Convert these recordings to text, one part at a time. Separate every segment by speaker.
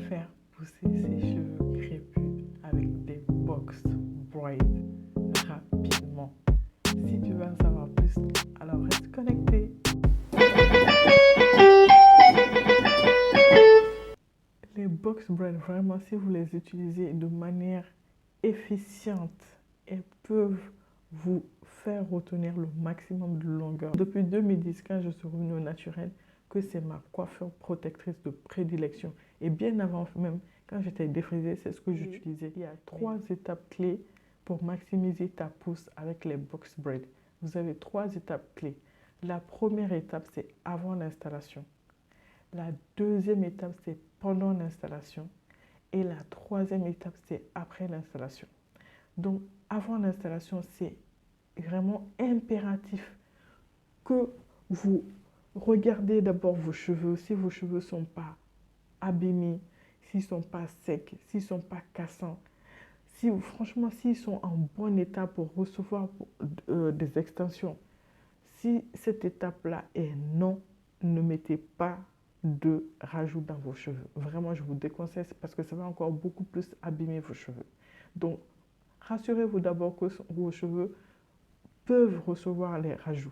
Speaker 1: faire pousser ses cheveux crépus avec des box braids rapidement. Si tu veux en savoir plus, alors reste connecté. Les box braids, vraiment, si vous les utilisez de manière efficiente, elles peuvent vous faire retenir le maximum de longueur. Depuis 2010, quand je suis revenue au naturel, que c'est ma coiffure protectrice de prédilection. Et bien avant même, quand j'étais défrisée, c'est ce que j'utilisais. Il y a 3 étapes clés pour maximiser ta pousse avec les box braids. Vous avez 3 étapes clés. La première étape, c'est avant l'installation. La deuxième étape, c'est pendant l'installation. Et la troisième étape, c'est après l'installation. Donc, avant l'installation, c'est vraiment impératif que vous regardez d'abord vos cheveux. Si vos cheveux ne sont pas abîmés, s'ils ne sont pas secs, s'ils ne sont pas cassants, franchement, s'ils sont en bon état pour recevoir des extensions. Si cette étape-là est non, ne mettez pas de rajout dans vos cheveux. Vraiment, je vous déconseille parce que ça va encore beaucoup plus abîmer vos cheveux. Donc, rassurez-vous d'abord que vos cheveux peuvent recevoir les rajouts.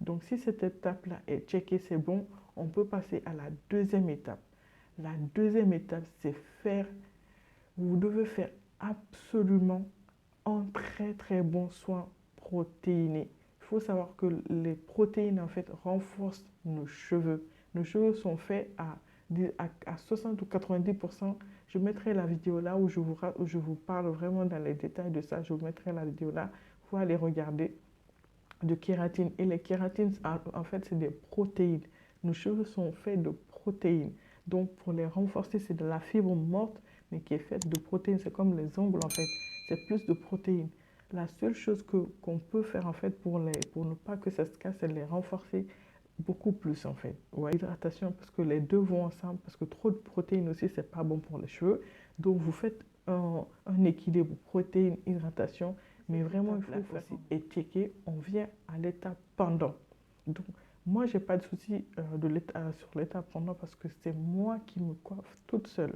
Speaker 1: Donc, si cette étape-là est checkée, c'est bon, on peut passer à la deuxième étape. La deuxième étape, c'est vous devez faire absolument un très très bon soin protéiné. Il faut savoir que les protéines en fait renforcent nos cheveux. Nos cheveux sont faits à 60 ou 90%. Je mettrai la vidéo là où je vous parle vraiment dans les détails de ça. Je vous mettrai la vidéo là. Il faut aller regarder de kératine. Et les kératines, en fait, c'est des protéines. Nos cheveux sont faits de protéines. Donc, pour les renforcer, c'est de la fibre morte, mais qui est faite de protéines. C'est comme les ongles, en fait. C'est plus de protéines. La seule chose qu'on peut faire, en fait, pour ne pas que ça se casse, c'est les renforcer beaucoup plus, en fait. Ouais, hydratation, parce que les deux vont ensemble, parce que trop de protéines aussi, c'est pas bon pour les cheveux. Donc, vous faites un équilibre protéines, hydratation, mais vraiment, il faut aussi checker. On vient à l'étape pendant. Donc, moi, je n'ai pas de souci sur l'étape pendant parce que c'est moi qui me coiffe toute seule.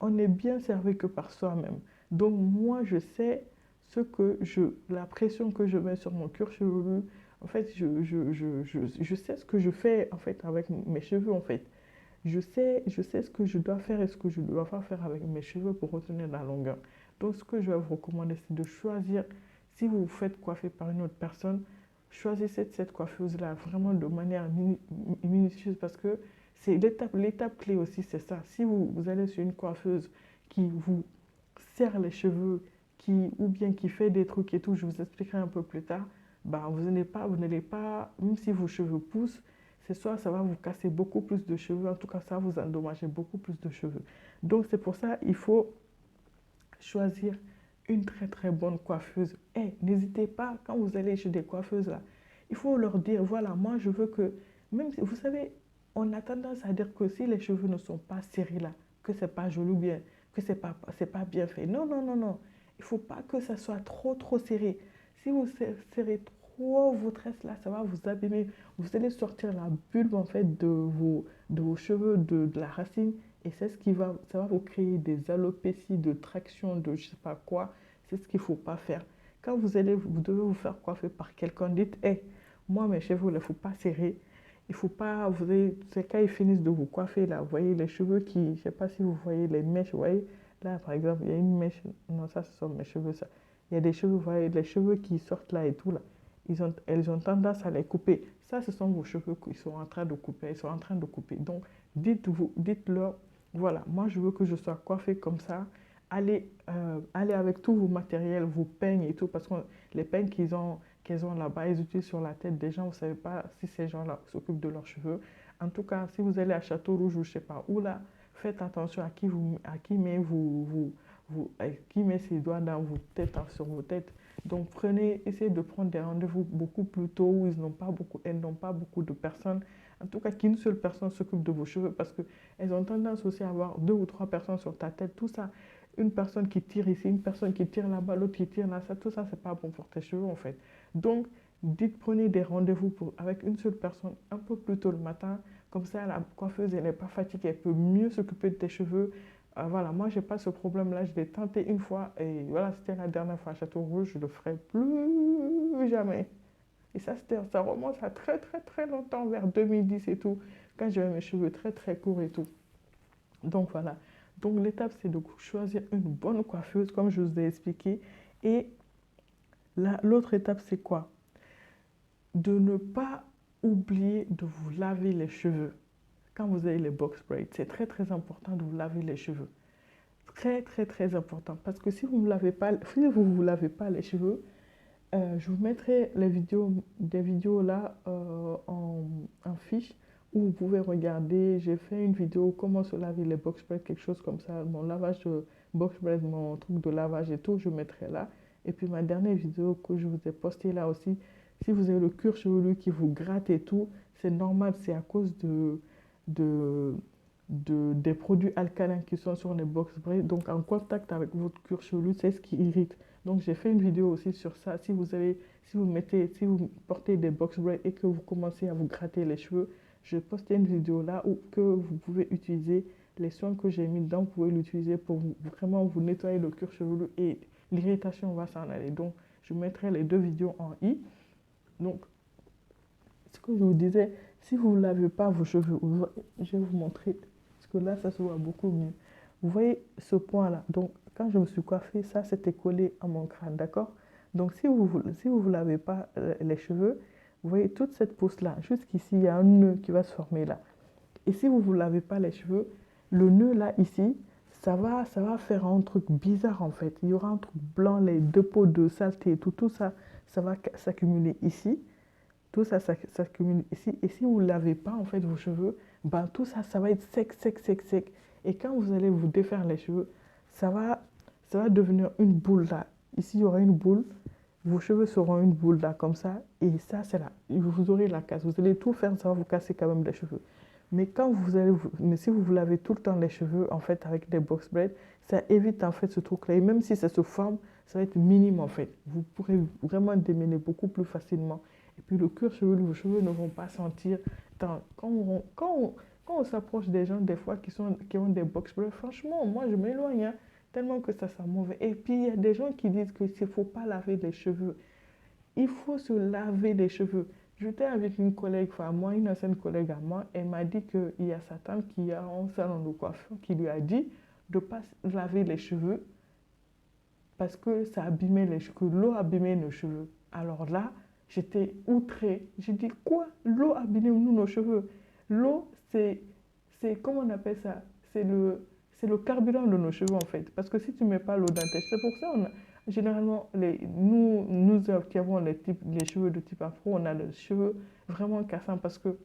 Speaker 1: On n'est bien servi que par soi-même. Donc, moi, je sais la pression que je mets sur mon cuir chevelu. En fait, je sais ce que je fais en fait avec mes cheveux en fait. Je sais ce que je dois faire et ce que je ne dois pas faire avec mes cheveux pour retenir la longueur. Donc, ce que je vais vous recommander, c'est de choisir, si vous vous faites coiffer par une autre personne, choisissez cette coiffeuse-là vraiment de manière minutieuse parce que c'est l'étape clé aussi, c'est ça. Si vous allez sur une coiffeuse qui vous serre les cheveux, ou bien qui fait des trucs et tout, je vous expliquerai un peu plus tard, bah, vous n'allez pas, même si vos cheveux poussent, c'est soit ça va vous casser beaucoup plus de cheveux, en tout cas ça va vous endommager beaucoup plus de cheveux. Donc c'est pour ça il faut choisir une très très bonne coiffeuse. Et n'hésitez pas, quand vous allez chez des coiffeuses là, il faut leur dire, voilà, moi je veux que, même si, vous savez, on a tendance à dire que si les cheveux ne sont pas serrés là, que c'est pas joli ou bien, que c'est pas bien fait. Non, non, non, non. Il ne faut pas que ça soit trop serré. Si vous serrez trop vos tresses là, ça va vous abîmer. Vous allez sortir la bulbe en fait de vos cheveux, de la racine. Et c'est ça va vous créer des alopécies, de traction, de je sais pas quoi. C'est ce qu'il ne faut pas faire. Quand vous devez vous faire coiffer par quelqu'un, dites, hé, moi mes cheveux, il ne faut pas serrer. Il faut pas, c'est quand ils finissent de vous coiffer là, vous voyez les cheveux je ne sais pas si vous voyez les mèches, vous voyez, là par exemple, il y a une mèche, non ça ce sont mes cheveux ça. Il y a des cheveux, vous voyez, les cheveux qui sortent là et tout là, elles ont tendance à les couper. Ça, ce sont vos cheveux qui sont en train de couper, ils sont en train de couper. Donc, dites-leur, voilà, moi je veux que je sois coiffée comme ça. Allez avec tous vos matériels, vos peignes et tout, parce que les peignes qu'ils ont là-bas, ils utilisent sur la tête des gens. Vous ne savez pas si ces gens-là s'occupent de leurs cheveux. En tout cas, si vous allez à Château Rouge ou je ne sais pas où là, faites attention à qui met ses doigts dans vos têtes, sur vos têtes. Donc essayez de prendre des rendez-vous beaucoup plus tôt où elles n'ont pas beaucoup de personnes. En tout cas, qu'une seule personne s'occupe de vos cheveux parce qu'elles ont tendance aussi à avoir 2 ou 3 personnes sur ta tête. Tout ça, une personne qui tire ici, une personne qui tire là-bas, l'autre qui tire là, ça, tout ça, c'est pas bon pour tes cheveux en fait. Donc, prenez des rendez-vous avec une seule personne un peu plus tôt le matin. Comme ça, la coiffeuse, elle n'est pas fatiguée, elle peut mieux s'occuper de tes cheveux. Voilà, moi, j'ai pas ce problème-là. Je l'ai tenté une fois et voilà, c'était la dernière fois à Château Rouge. Je le ferai plus jamais. Et ça remonte à très, très, très longtemps, vers 2010 et tout, quand j'avais mes cheveux très, très courts et tout. Donc voilà. Donc l'étape, c'est de choisir une bonne coiffeuse, comme je vous ai expliqué. Et l'autre étape, c'est quoi? De ne pas oublier de vous laver les cheveux. Quand vous avez les box braids, c'est très, très important de vous laver les cheveux. Très, très, très important. Parce que si vous ne lavez pas, si vous vous lavez pas les cheveux, je vous mettrai des vidéos là en fiche où vous pouvez regarder. J'ai fait une vidéo comment se laver les box braids, quelque chose comme ça. Mon lavage de box braids, mon truc de lavage et tout, je mettrai là. Et puis ma dernière vidéo que je vous ai postée là aussi, si vous avez le cuir chevelu qui vous gratte et tout, c'est normal, c'est à cause de, des produits alcalins qui sont sur les box braids. Donc en contact avec votre cuir chevelu, c'est ce qui irrite. Donc j'ai fait une vidéo aussi sur ça. Si vous portez des box braids et que vous commencez à vous gratter les cheveux, je poste une vidéo là où que vous pouvez utiliser les soins que j'ai mis dedans. Vous pouvez l'utiliser pour vraiment vous nettoyer le cuir chevelu et l'irritation va s'en aller. Donc je mettrai les deux vidéos en i. Donc ce que je vous disais, si vous ne lavez pas vos cheveux, je vais vous montrer, parce que là ça se voit beaucoup mieux. Vous voyez ce point là. Donc quand je me suis coiffée, ça c'était collé à mon crâne, d'accord? Donc si vous lavez pas les cheveux, vous voyez toute cette pousse là, jusqu'ici il y a un nœud qui va se former là. Et si vous ne lavez pas les cheveux, le nœud là ici, ça va faire un truc bizarre en fait. Il y aura un truc blanc, les dépôts de saleté, tout ça, ça va s'accumuler ici. Tout ça s'accumule ici. Et si vous ne lavez pas en fait vos cheveux, ben, tout ça, ça va être sec, sec, sec, sec. Et quand vous allez vous défaire les cheveux, ça va devenir une boule là. Ici, il y aura une boule. Vos cheveux seront une boule là, comme ça. Et ça, c'est là. Vous aurez la casse. Vous allez tout faire, ça va vous casser quand même les cheveux. Mais mais si vous vous lavez tout le temps les cheveux, en fait, avec des box braids, ça évite en fait ce truc-là. Et même si ça se forme, ça va être minime en fait. Vous pourrez vraiment démêler beaucoup plus facilement. Et puis le cuir chevelu, vos cheveux ne vont pas sentir. Quand on s'approche des gens, des fois, qui ont des box braids, franchement, moi, je m'éloigne, hein, tellement que ça sent mauvais. Et puis, il y a des gens qui disent qu'il ne faut pas laver les cheveux. Il faut se laver les cheveux. J'étais avec une collègue, enfin moi, une ancienne collègue à moi, elle m'a dit qu'il y a sa tante qui a un salon de coiffure qui lui a dit de ne pas laver les cheveux parce que ça abîmait que l'eau abîmait nos cheveux. Alors là, j'étais outrée. J'ai dit, quoi? L'eau abîme nous nos cheveux? L'eau, comment on appelle ça? C'est le carburant de nos cheveux en fait. Parce que si tu ne mets pas l'eau dans tes cheveux, c'est pour ça généralement, nous qui avons les cheveux de type afro, on a les cheveux vraiment cassants parce que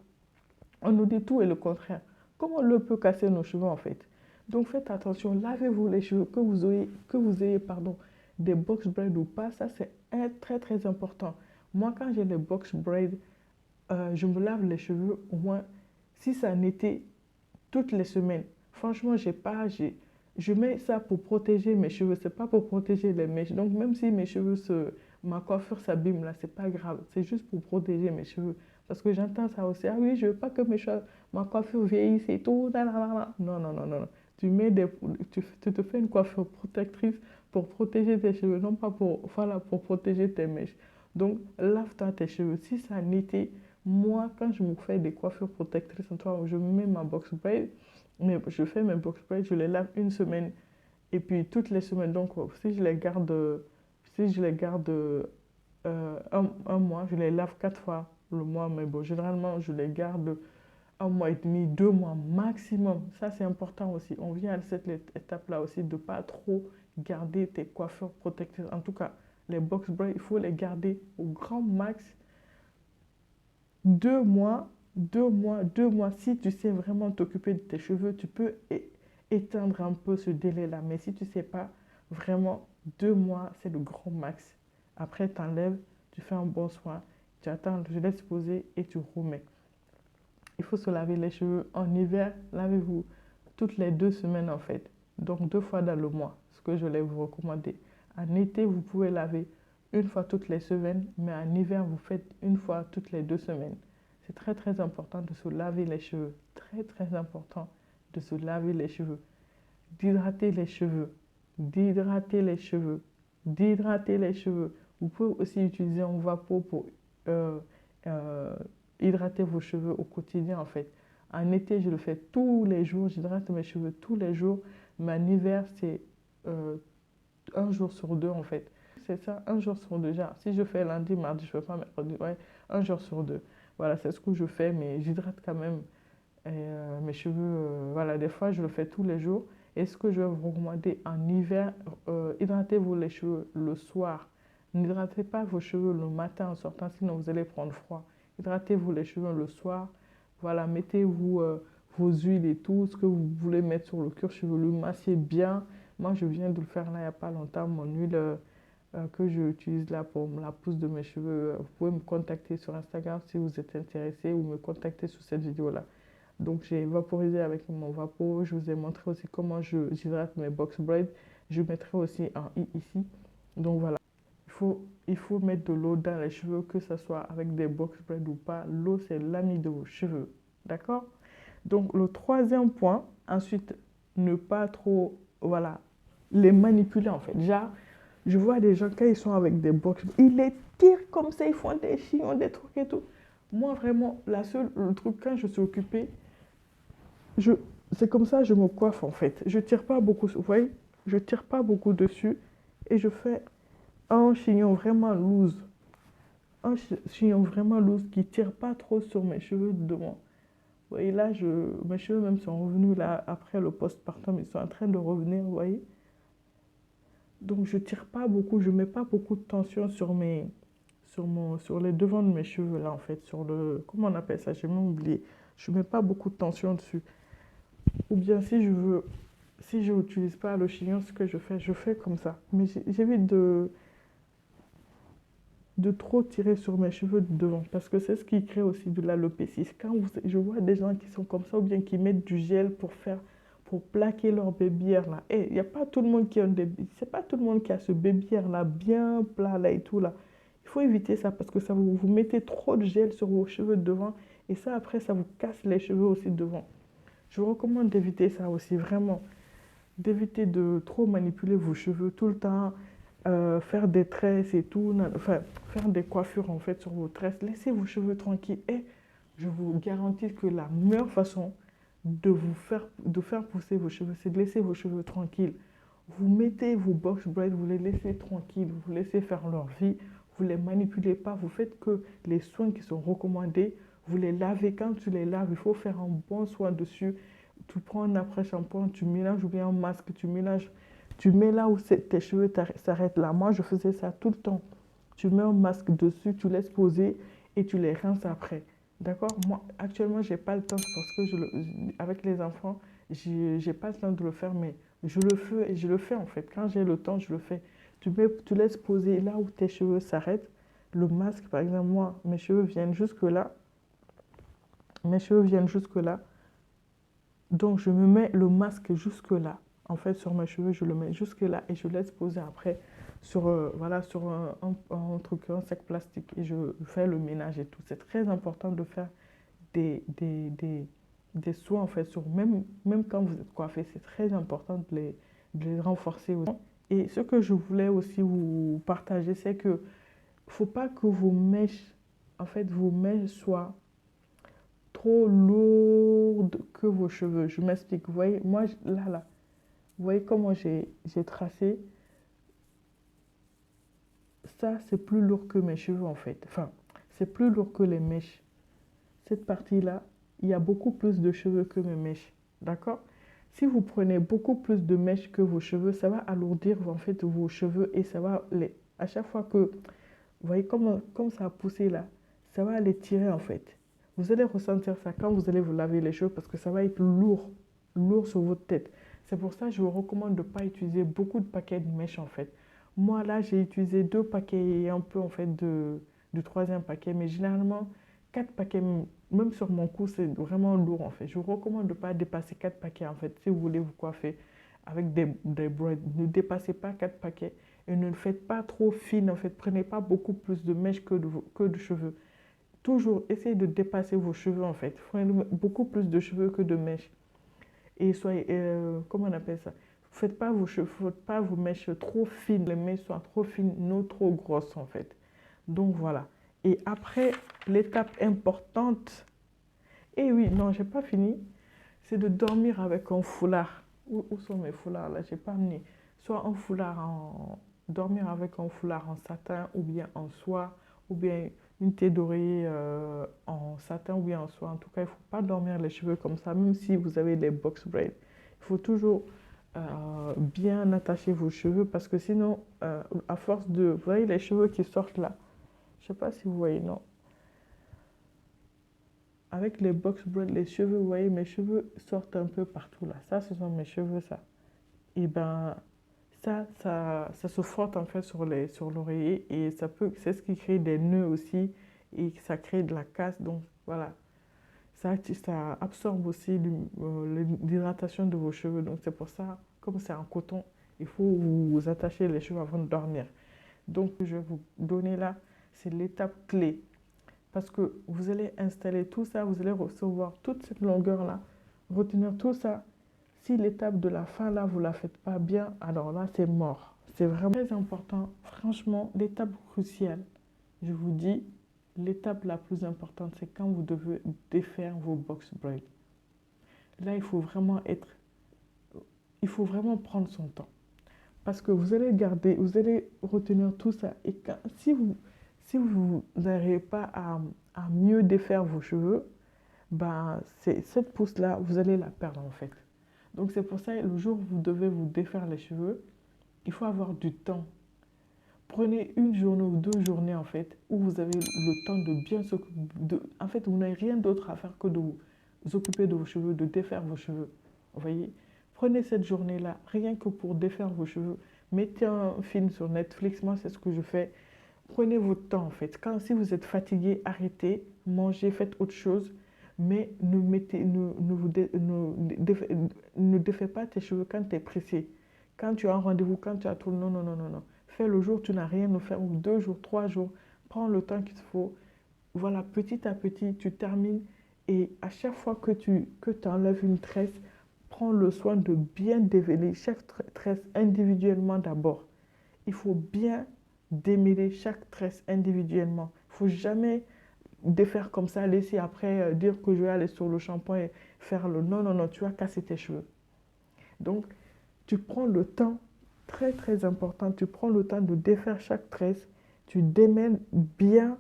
Speaker 1: on nous dit tout et le contraire. Comment l'eau peut casser nos cheveux en fait? Donc faites attention, lavez-vous les cheveux, que vous ayez pardon, des box braids ou pas, ça c'est très très important. Moi quand j'ai les box braids, je me lave les cheveux au moins, si c'est en été, toutes les semaines. Franchement, je mets ça pour protéger mes cheveux, c'est pas pour protéger les mèches. Donc même si ma coiffure s'abîme là, c'est pas grave, c'est juste pour protéger mes cheveux. Parce que j'entends ça aussi, ah oui, je veux pas que ma coiffure vieillisse et tout. Nanana. Non, non, non, non, non. Tu te fais une coiffure protectrice pour protéger tes cheveux, non pas pour protéger tes mèches. Donc, lave-toi tes cheveux. Si c'est en été, moi, quand je me fais des coiffures protectrices, je mets ma box braid, mais je fais mes box braids, je les lave une semaine et puis toutes les semaines. Donc, si je les garde un mois, je les lave 4 fois le mois. Mais bon, généralement, je les garde un mois et demi, 2 mois maximum. Ça, c'est important aussi. On vient à cette étape-là aussi de ne pas trop garder tes coiffures protectrices. En tout cas, les box braids, il faut les garder au grand max 2 mois, 2 mois, 2 mois. Si tu sais vraiment t'occuper de tes cheveux, tu peux éteindre un peu ce délai-là. Mais si tu ne sais pas, vraiment, 2 mois, c'est le grand max. Après, tu enlèves, tu fais un bon soin, tu attends, je laisse poser et tu remets. Il faut se laver les cheveux. En hiver, lavez-vous toutes les 2 semaines en fait. Donc 2 fois dans le mois, ce que je vais vous recommander. En été, vous pouvez laver une fois toutes les semaines, mais en hiver, vous faites une fois toutes les 2 semaines. c'est très très important de se laver les cheveux. Très très important de se laver les cheveux. D'hydrater les cheveux. D'hydrater les cheveux. D'hydrater les cheveux. Vous pouvez aussi utiliser un vapeau pour euh, euh, hydrater vos cheveux au quotidien en fait. En été, je le fais tous les jours. J'hydrate mes cheveux tous les jours. Mais en hiver, c'est euh, un jour sur deux en fait. C'est ça, un jour sur deux. Genre, si je fais lundi, mardi, je ne fais pas mercredi. Ouais, un jour sur deux. Voilà, c'est ce que je fais, mais j'hydrate quand même mes cheveux. Voilà, des fois, je le fais tous les jours. Et ce que je vais vous recommander en hiver, hydratez-vous les cheveux le soir. N'hydratez pas vos cheveux le matin en sortant, sinon vous allez prendre froid. Hydratez-vous les cheveux le soir. Voilà, mettez-vous vos huiles et tout, ce que vous voulez mettre sur le cuir chevelu, massez bien. Moi, je viens de le faire là il n'y a pas longtemps, mon huile que j'utilise là pour la pousse de mes cheveux. Vous pouvez me contacter sur Instagram si vous êtes intéressé ou me contacter sur cette vidéo-là. Donc, j'ai vaporisé avec mon vapeau. Je vous ai montré aussi comment j'hydrate mes box braids. Je mettrai aussi un i ici. Donc, voilà. Il faut mettre de l'eau dans les cheveux, que ce soit avec des box braids ou pas. L'eau, c'est l'ami de vos cheveux. D'accord? Donc, le troisième point, ensuite, ne pas trop, voilà, les manipuler en fait. Genre, je vois des gens, quand ils sont avec des box, ils les tirent comme ça, ils font des chignons, des trucs et tout. Moi, vraiment, le truc, quand je suis occupée, je, c'est comme ça je me coiffe en fait. Je tire pas beaucoup, vous voyez, je tire pas beaucoup dessus et je fais un chignon vraiment loose. Un chignon vraiment loose qui tire pas trop sur mes cheveux de devant. Vous voyez, là, mes cheveux même sont revenus là après le postpartum, ils sont en train de revenir, vous voyez. Donc, je tire pas beaucoup, je mets pas beaucoup de tension sur les devants de mes cheveux là en fait, sur le, comment on appelle ça, j'ai même oublié. Je mets pas beaucoup de tension dessus. Ou bien si je n'utilise pas le chignon, ce que je fais comme ça. Mais j'évite de trop tirer sur mes cheveux de devant parce que c'est ce qui crée aussi de l'alopécie. Je vois des gens qui sont comme ça ou bien qui mettent du gel pour plaquer leur babyère là. Et il n'y a pas tout le monde qui a c'est pas tout le monde qui a ce babyère là bien plat là et tout là. Il faut éviter ça parce que ça vous mettez trop de gel sur vos cheveux de devant et ça après ça vous casse les cheveux aussi devant. Je vous recommande d'éviter ça aussi vraiment. D'éviter de trop manipuler vos cheveux tout le temps, faire des tresses et tout, enfin, faire des coiffures en fait sur vos tresses. Laissez vos cheveux tranquilles et je vous garantis que la meilleure façon de faire pousser vos cheveux, c'est de laisser vos cheveux tranquilles. Vous mettez vos box braids, vous les laissez tranquilles, vous laissez faire leur vie, vous ne les manipulez pas, vous faites que les soins qui sont recommandés, vous les lavez. Quand tu les laves, il faut faire un bon soin dessus. Tu prends un après-shampoing, tu mélanges ou bien un masque, tu mélanges, tu mets là où tes cheveux s'arrêtent là. Moi, je faisais ça tout le temps. Tu mets un masque dessus, tu laisses poser et tu les rinces après. D'accord? Moi, actuellement, j'ai pas le temps parce que avec les enfants, j'ai pas le temps de le faire, mais je le fais en fait. Quand j'ai le temps, je le fais. Tu laisses poser là où tes cheveux s'arrêtent. Le masque, par exemple, moi, mes cheveux viennent jusque là. Mes cheveux viennent jusque là. Donc, je me mets le masque jusque là. En fait, sur mes cheveux, je le mets jusque là et je laisse poser après sur, voilà, sur un truc, un sac plastique. Et je fais le ménage et tout. C'est très important de faire des, des, des, des soins, en fait, même quand vous êtes coiffé. C'est très important de les renforcer aussi. Et ce que je voulais aussi vous partager, c'est que faut pas que vos mèches, en fait, vos mèches soient trop lourde que vos cheveux. Je m'explique. Vous voyez, moi, là, vous voyez comment j'ai tracé. Ça, c'est plus lourd que mes cheveux, en fait. Enfin, c'est plus lourd que les mèches. Cette partie-là, il y a beaucoup plus de cheveux que mes mèches. D'accord? Si vous prenez beaucoup plus de mèches que vos cheveux, ça va alourdir, en fait, vos cheveux et ça va à chaque fois que, vous voyez comme ça a poussé là, ça va les tirer, en fait. Vous allez ressentir ça quand vous allez vous laver les cheveux parce que ça va être lourd sur votre tête. C'est pour ça que je vous recommande de ne pas utiliser beaucoup de paquets de mèches en fait. Moi là, j'ai utilisé 2 paquets et un peu en fait du troisième paquet, mais généralement 4 paquets, même sur mon cou, c'est vraiment lourd en fait. Je vous recommande de ne pas dépasser 4 paquets en fait si vous voulez vous coiffer avec des braids. Ne dépassez pas 4 paquets et ne le faites pas trop fine en fait. Prenez pas beaucoup plus de mèches que de cheveux. Toujours, essayez de dépasser vos cheveux en fait. Prenez beaucoup plus de cheveux que de mèches. Et soyez, comment on appelle ça? Faites pas vos cheveux, faites pas vos mèches trop fines. Les mèches soient trop fines, non trop grosses en fait. Donc voilà. Et après, l'étape importante, et oui, non, j'ai pas fini, c'est de dormir avec un foulard. Où sont mes foulards là? J'ai pas amené. Soit un foulard en... Dormir avec un foulard en satin ou bien en soie ou bien une tête d'oreiller en satin ou bien en soie. En tout cas, il ne faut pas dormir les cheveux comme ça, même si vous avez les box braids. Il faut toujours bien attacher vos cheveux parce que sinon, à force de... Vous voyez les cheveux qui sortent là? Je ne sais pas si vous voyez, non. Avec les box braids, les cheveux, vous voyez, mes cheveux sortent un peu partout là. Ça, ce sont mes cheveux, ça. Et ben, ça se frotte en fait sur l'oreiller et c'est ce qui crée des nœuds aussi et ça crée de la casse. Donc voilà, ça absorbe aussi l'hydratation de vos cheveux. Donc c'est pour ça, comme c'est en coton, il faut vous attacher les cheveux avant de dormir. Donc je vais vous donner là, c'est l'étape clé. Parce que vous allez installer tout ça, vous allez recevoir toute cette longueur-là, retenir tout ça. Si l'étape de la fin, là, vous ne la faites pas bien, alors là, c'est mort. C'est vraiment très important. Franchement, l'étape cruciale, je vous dis, l'étape la plus importante, c'est quand vous devez défaire vos box braids. Là, il faut vraiment prendre son temps. Parce que vous allez garder, vous allez retenir tout ça. Et si vous n'arrivez pas à mieux défaire vos cheveux, ben, cette pousse-là, vous allez la perdre en fait. Donc c'est pour ça, le jour où vous devez vous défaire les cheveux, il faut avoir du temps. Prenez une journée ou 2 journées en fait, où vous avez le temps de bien s'occuper. En fait, vous n'avez rien d'autre à faire que de vous occuper de vos cheveux, de défaire vos cheveux. Vous voyez? Prenez cette journée-là, rien que pour défaire vos cheveux. Mettez un film sur Netflix, moi c'est ce que je fais. Prenez votre temps en fait. Si vous êtes fatigué, arrêtez, mangez, faites autre chose. Mais ne défais pas tes cheveux quand tu es pressé. Quand tu as un rendez-vous, quand tu as tout. Non, non, non, non, non. Fais le jour, tu n'as rien à faire, ou 2 jours, 3 jours. Prends le temps qu'il te faut. Voilà, petit à petit, tu termines. Et à chaque fois que tu enlèves une tresse, prends le soin de bien démêler chaque tresse individuellement d'abord. Il faut bien démêler chaque tresse individuellement. Il ne faut jamais défaire comme ça, laisser après dire que je vais aller sur le shampoing et faire le... Non, non, non, tu vas casser tes cheveux. Donc, tu prends le temps, très très important, tu prends le temps de défaire chaque tresse, tu démêles bien,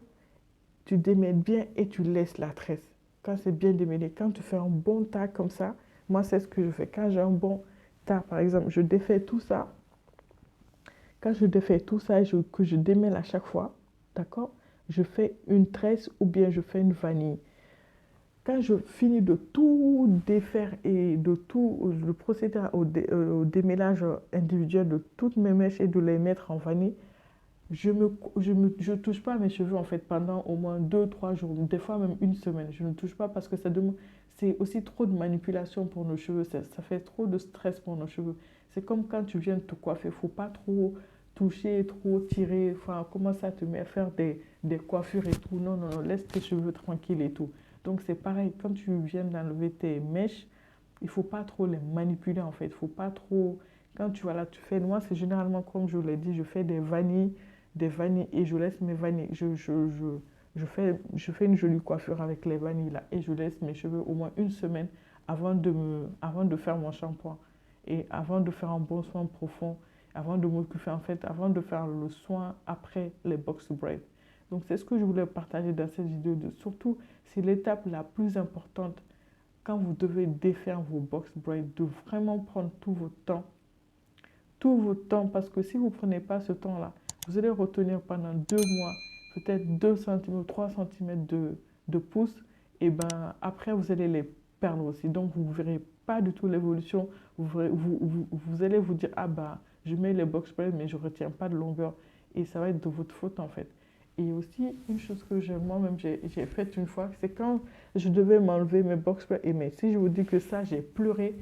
Speaker 1: et tu laisses la tresse. Quand c'est bien démêlé, quand tu fais un bon tas comme ça, moi c'est ce que je fais. Quand j'ai un bon tas, par exemple, je défais tout ça. Quand je défais tout ça que je démêle à chaque fois, d'accord, je fais une tresse ou bien je fais une vanille. Quand je finis de tout défaire et de tout le procéder au démêlage individuel de toutes mes mèches et de les mettre en vanille, je touche pas à mes cheveux en fait pendant au moins 2, 3 jours, des fois même une semaine. Je ne touche pas parce que c'est aussi trop de manipulation pour nos cheveux, ça fait trop de stress pour nos cheveux. C'est comme quand tu viens de te coiffer, il ne faut pas trop toucher, trop tirer, enfin commencer à te mettre à faire des coiffures et tout. Non, non, non, laisse tes cheveux tranquilles et tout. Donc c'est pareil, quand tu viens d'enlever tes mèches, il ne faut pas trop les manipuler en fait. Il faut pas trop... Quand tu fais... Moi, c'est généralement, comme je l'ai dit, je fais des vanilles et je laisse mes vanilles. Je fais une jolie coiffure avec les vanilles là et je laisse mes cheveux au moins une semaine avant de faire mon shampoing et avant de faire un bon soin profond, avant de m'occuper en fait, avant de faire le soin après les box braids. Donc c'est ce que je voulais partager dans cette vidéo. Surtout, c'est l'étape la plus importante quand vous devez défaire vos box braids, de vraiment prendre tout votre temps, parce que si vous ne prenez pas ce temps-là, vous allez retenir pendant 2 mois, peut-être 2 cm, 3 cm de pouce, et ben après vous allez les perdre aussi. Donc vous ne verrez pas du tout l'évolution. Vous allez vous dire, ah bah je mets les box braids, mais je ne retiens pas de longueur. Et ça va être de votre faute en fait. Et aussi, une chose que moi-même j'ai faite une fois, c'est quand je devais m'enlever mes box braids. Et mais si je vous dis que ça, j'ai pleuré,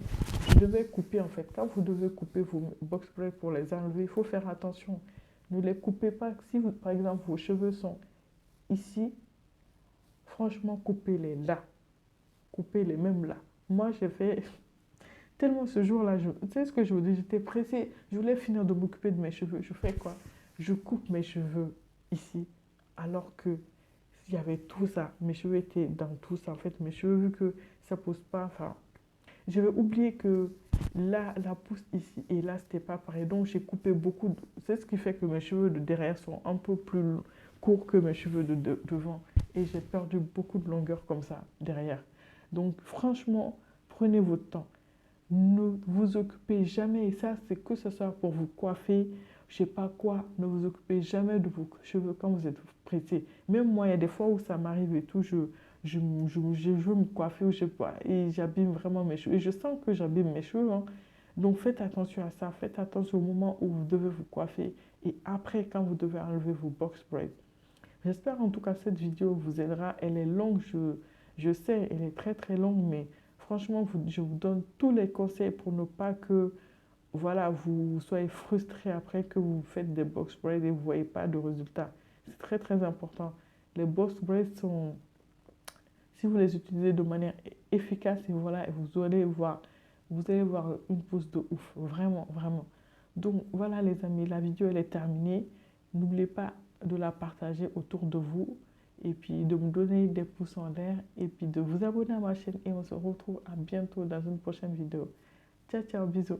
Speaker 1: je devais couper en fait. Quand vous devez couper vos box braids pour les enlever, il faut faire attention. Ne les coupez pas. Si vous, par exemple, vos cheveux sont ici, franchement, coupez-les là. Coupez-les même là. Moi, j'ai fait tellement ce jour-là, tu sais ce que je vous dis, j'étais pressée. Je voulais finir de m'occuper de mes cheveux. Je fais quoi? Je coupe mes cheveux ici, alors que il y avait tout ça. Mes cheveux étaient dans tout ça. En fait, mes cheveux, vu que ça pousse pas, enfin, j'avais oublié que là, la pousse ici et là, c'était pas pareil. Donc, j'ai coupé beaucoup. C'est ce qui fait que mes cheveux de derrière sont un peu plus courts que mes cheveux de devant. Et j'ai perdu beaucoup de longueur comme ça, derrière. Donc, franchement, prenez votre temps. Ne vous occupez jamais, et ça, c'est que ce soit pour vous coiffer, je sais pas quoi, ne vous occupez jamais de vos cheveux quand vous êtes pressé. Même moi, il y a des fois où ça m'arrive et tout, je veux me coiffer ou je sais pas, et j'abîme vraiment mes cheveux. Et je sens que j'abîme mes cheveux, hein. Donc faites attention à ça, faites attention au moment où vous devez vous coiffer et après quand vous devez enlever vos box braids. J'espère en tout cas que cette vidéo vous aidera. Elle est longue, je sais, elle est très très longue, mais franchement, je vous donne tous les conseils pour ne pas que voilà, vous soyez frustré après que vous faites des box braids et vous ne voyez pas de résultats. C'est très très important. Les box braids sont, si vous les utilisez de manière efficace, et voilà, vous allez voir une pousse de ouf, vraiment, vraiment. Donc voilà les amis, la vidéo elle est terminée. N'oubliez pas de la partager autour de vous et puis de me donner des pouces en l'air et puis de vous abonner à ma chaîne et on se retrouve à bientôt dans une prochaine vidéo. Ciao, ciao, bisous.